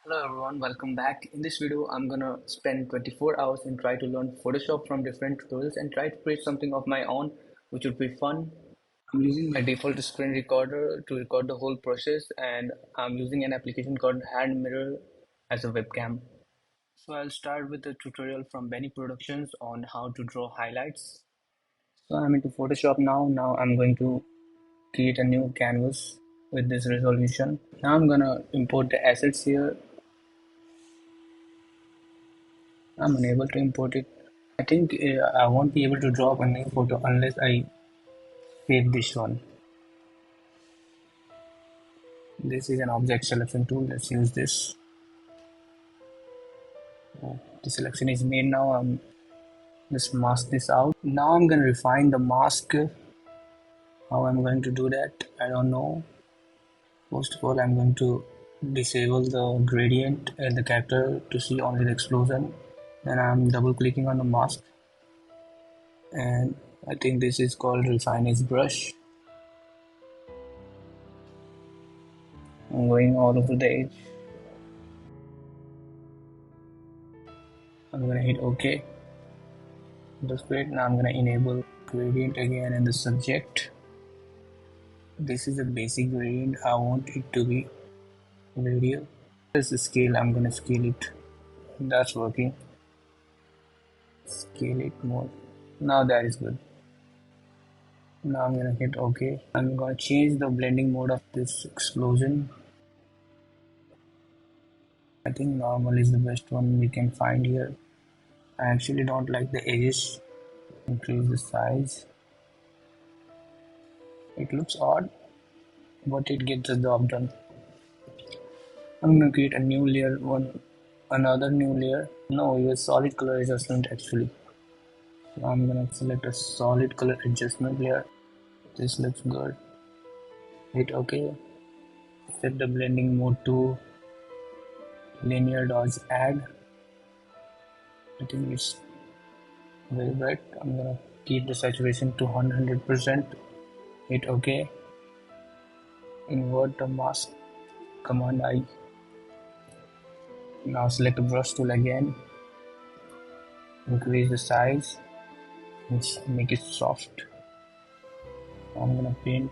Hello everyone, welcome back. In this video, I'm gonna spend 24 hours and try to learn Photoshop from different tutorials and try to create something of my own, which would be fun. I'm using my default screen recorder to record the whole process, and I'm using an application called Hand Mirror as a webcam. So I'll start with a tutorial from Benny Productions on how to draw highlights. So I'm into Photoshop now. Now I'm going to create a new canvas with this resolution. Now I'm gonna import the assets here. I'm unable to import it. I think I won't be able to drop a new photo unless I save this one. This is an object selection tool. Let's use this. The selection is made now. Just mask this out. Now I'm going to refine the mask. How I'm going to do that, I don't know. First of all, I'm going to disable the gradient and the character to see only the explosion. Then I'm double clicking on the mask, and I think this is called refine edge brush. I'm going all over the edge. I'm gonna hit OK. That's great. Now I'm gonna enable gradient again in the subject. This is a basic gradient. I want it to be radial. This is scale. I'm gonna scale it. That's working. Scale it more. Now that is good. Now I'm gonna hit OK. I'm gonna change the blending mode of this explosion. I think normal is the best one we can find here. I actually don't like the edges. Increase the size. It looks odd, but it gets the job done. I'm gonna create a new layer, another new layer. No, it was solid color adjustment actually. So I'm gonna select a solid color adjustment layer. This looks good. Hit OK. Set the blending mode to linear dodge add. I think it's very bright. I'm gonna keep the saturation to 100%. Hit OK. Invert the mask. Command I. Now select the brush tool again. Increase the size. Make it soft. I'm gonna paint.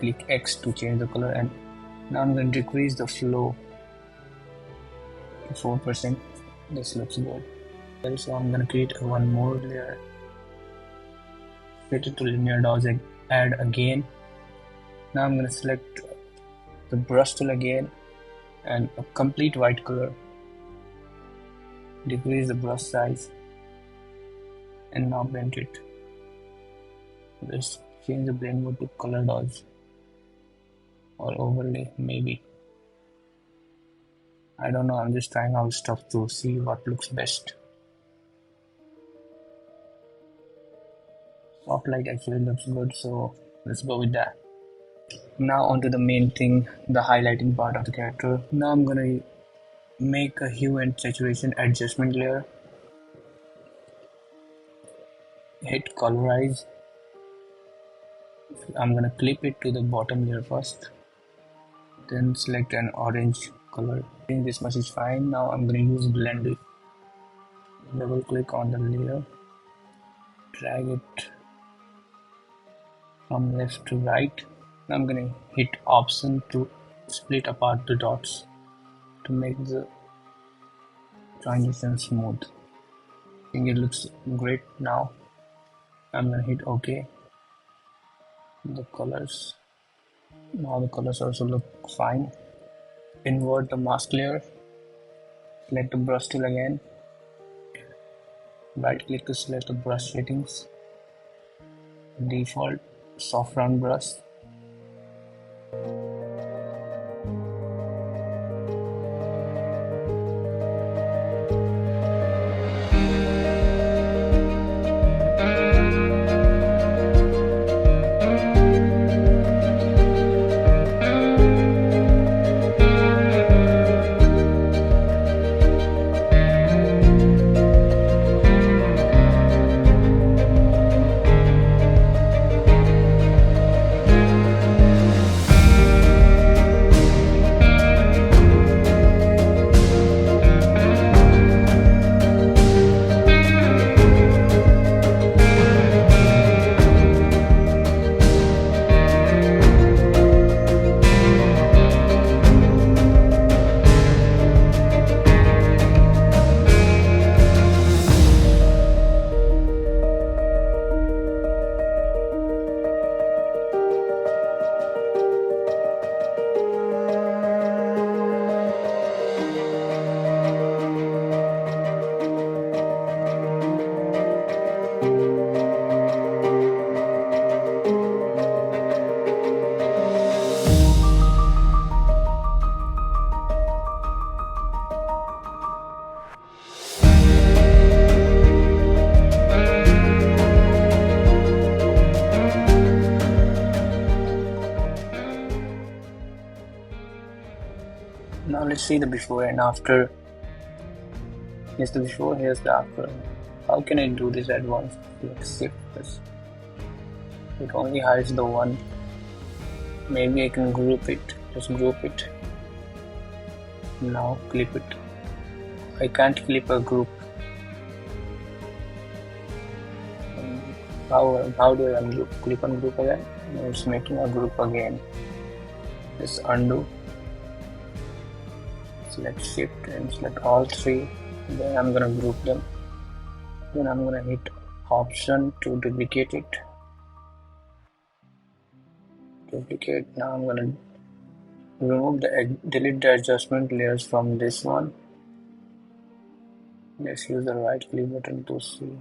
Click X to change the color, and now I'm gonna decrease the flow to 4%. This looks good. So I'm gonna create one more layer. Set it to linear dodge add again. Now I'm gonna select the brush tool again and a complete white color. Decrease the brush size and now blend it. Let's change the blend mode to color dodge or overlay, maybe. I don't know, I'm just trying out stuff to see what looks best. Soft light actually looks good, so let's go with that. Now onto the main thing, the highlighting part of the character. Now I'm gonna make a hue and saturation adjustment layer. Hit colorize. I'm gonna clip it to the bottom layer first. Then select an orange color. I think this much is fine. Now I'm gonna use blend it. Double click on the layer. Drag it from left to right. Now I'm gonna hit option to split apart the dots to make the transition smooth. I think it looks great now. I'm gonna hit OK. The colors. Now the colors also look fine. Invert the mask layer. Select the brush tool again. Right click to select the brush settings. Default soft round brush. Now let's see the before and after. Here's the before, here's the after. How can I do this at once? Let's shift this. It only hides the one. Maybe I can group it. Just group it. Now clip it. I can't clip a group. How do I ungroup? Click on group again. No, it's making a group again. Just undo. Select shift and select all three. Then I'm gonna group them. Then I'm gonna hit option to duplicate it. Duplicate. Now I'm gonna delete the adjustment layers from this one. Let's use the right click button to see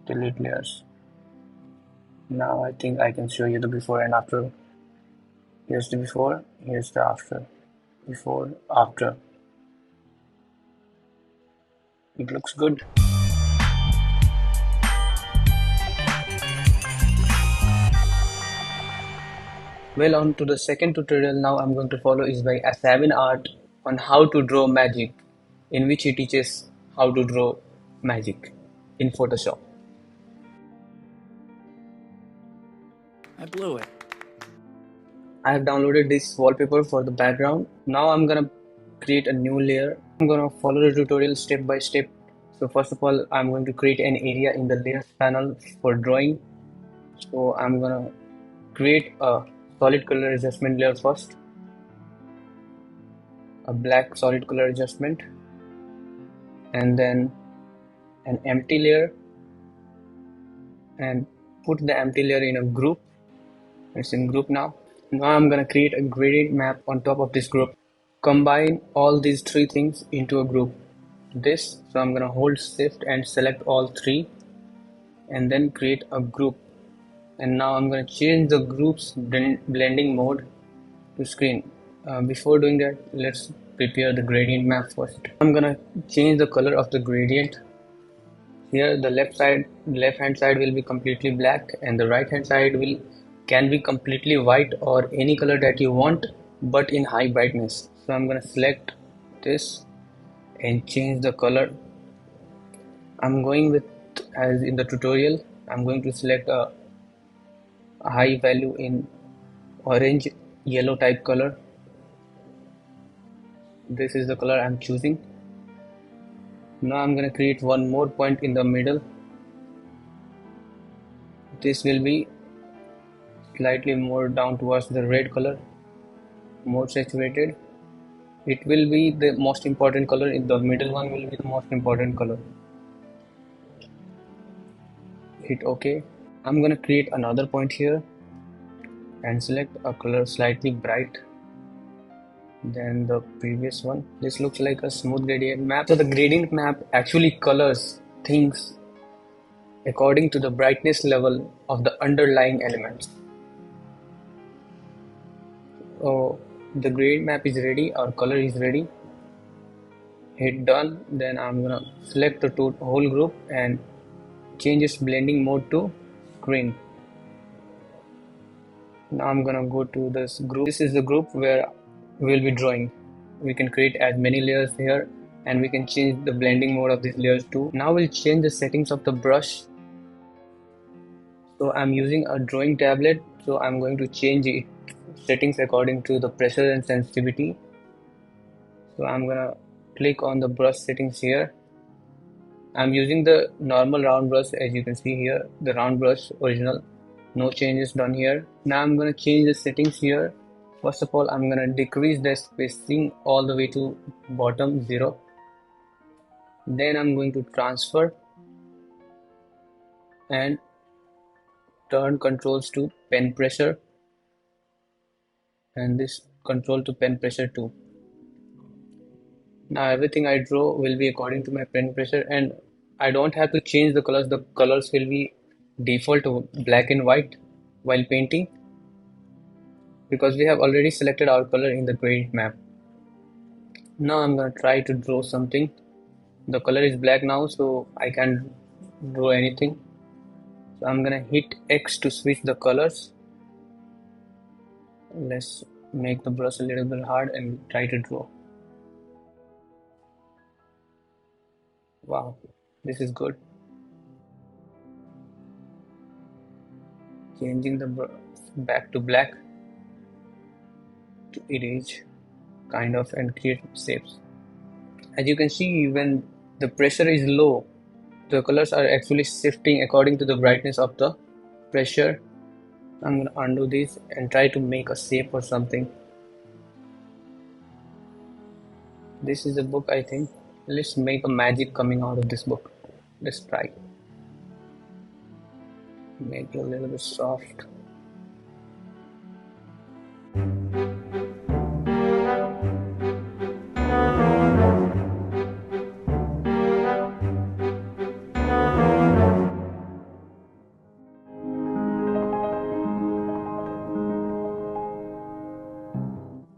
delete layers. Now I think I can show you the before and after. Here's the before, here's the after. Before, after. It looks good. Well, on to the second tutorial now I'm going to follow is by Asavin Art on how to draw magic, in which he teaches how to draw magic in Photoshop. I blew it. I have downloaded this wallpaper for the background. Now I'm gonna create a new layer. I'm gonna follow the tutorial step by step. So first of all, I'm going to create an area in the layers panel for drawing. So I'm gonna create a solid color adjustment layer first, a black solid color adjustment, and then an empty layer, and put the empty layer in a group. It's in group now. Now I'm gonna create a gradient map on top of this group. Combine all these three things into a group. So I'm gonna hold shift and select all three and then create a group. And now I'm gonna change the group's blending mode to screen. Before doing that, let's prepare the gradient map first. I'm gonna change the color of the gradient. Here the left hand side will be completely black and the right hand side can be completely white or any color that you want, but in high brightness. So I'm gonna select this and change the color. I'm going with, as in the tutorial, I'm going to select a high value in orange yellow type color. This is the color I'm choosing. Now I'm gonna create one more point in the middle. This will be slightly more down towards the red color, more saturated. It will be the most important color. In the middle one will be the most important color. Hit OK. I'm gonna create another point here and select a color slightly bright than the previous one. This looks like a smooth gradient map. So the gradient map actually colors things according to the brightness level of the underlying elements. So the gradient map is ready, our color is ready. Hit done. Then I'm gonna select the whole group and change its blending mode to screen. Now I'm gonna go to this group. This is the group where we'll be drawing. We can create as many layers here and we can change the blending mode of these layers too. Now we'll change the settings of the brush. So I'm using a drawing tablet, so I'm going to change it settings according to the pressure and sensitivity. So I'm gonna click on the brush settings here. I'm using the normal round brush, as you can see here, the round brush original. No changes done here. Now I'm gonna change the settings here. First of all, I'm gonna decrease the spacing all the way to bottom 0. Then I'm going to transfer and turn controls to pen pressure, and this control to pen pressure too. Now everything I draw will be according to my pen pressure, and I don't have to change the colors. The colors will be default to black and white while painting, because we have already selected our color in the gradient map. Now I'm gonna try to draw something. The color is black now, so I can't draw anything. So I'm gonna hit X to switch the colors. Let's make the brush a little bit hard and try to draw. Wow, this is good. Changing the back to black to erase, kind of, and create shapes. As you can see, when the pressure is low, the colors are actually shifting according to the brightness of the pressure. I'm gonna undo this and try to make a shape or something. This is a book, I think. Let's make a magic coming out of this book. Let's try. Make it a little bit soft.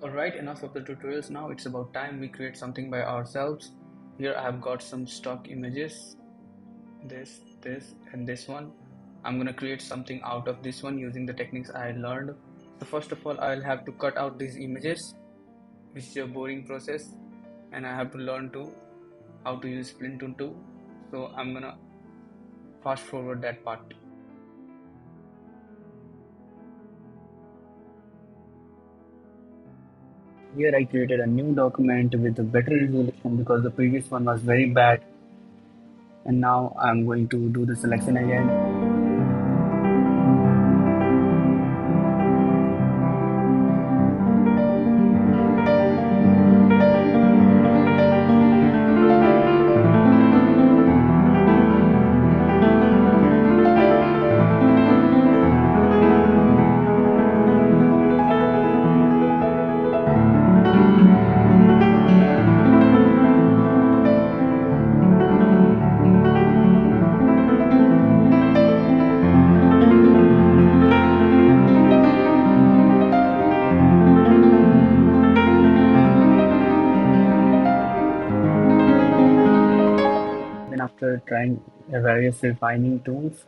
Alright, enough of the tutorials now. It's about time we create something by ourselves. Here I have got some stock images. This, and this one. I'm gonna create something out of this one using the techniques I learned. So first of all, I'll have to cut out these images, which is a boring process, and I have to learn to how to use Splint too. So I'm gonna fast forward that part. Here I created a new document with a better resolution because the previous one was very bad, and now I'm going to do the selection again. Then after trying various refining tools,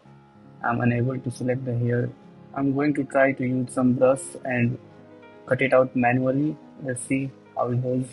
I'm unable to select the hair. I'm going to try to use some brush and cut it out manually. Let's see how it goes.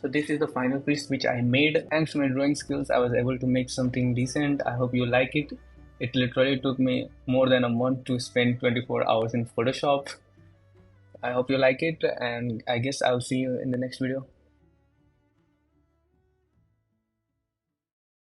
So this is the final piece which I made. Thanks to my drawing skills, I was able to make something decent. I hope you like it. It literally took me more than a month to spend 24 hours in Photoshop. I hope you like it, and I guess I'll see you in the next video.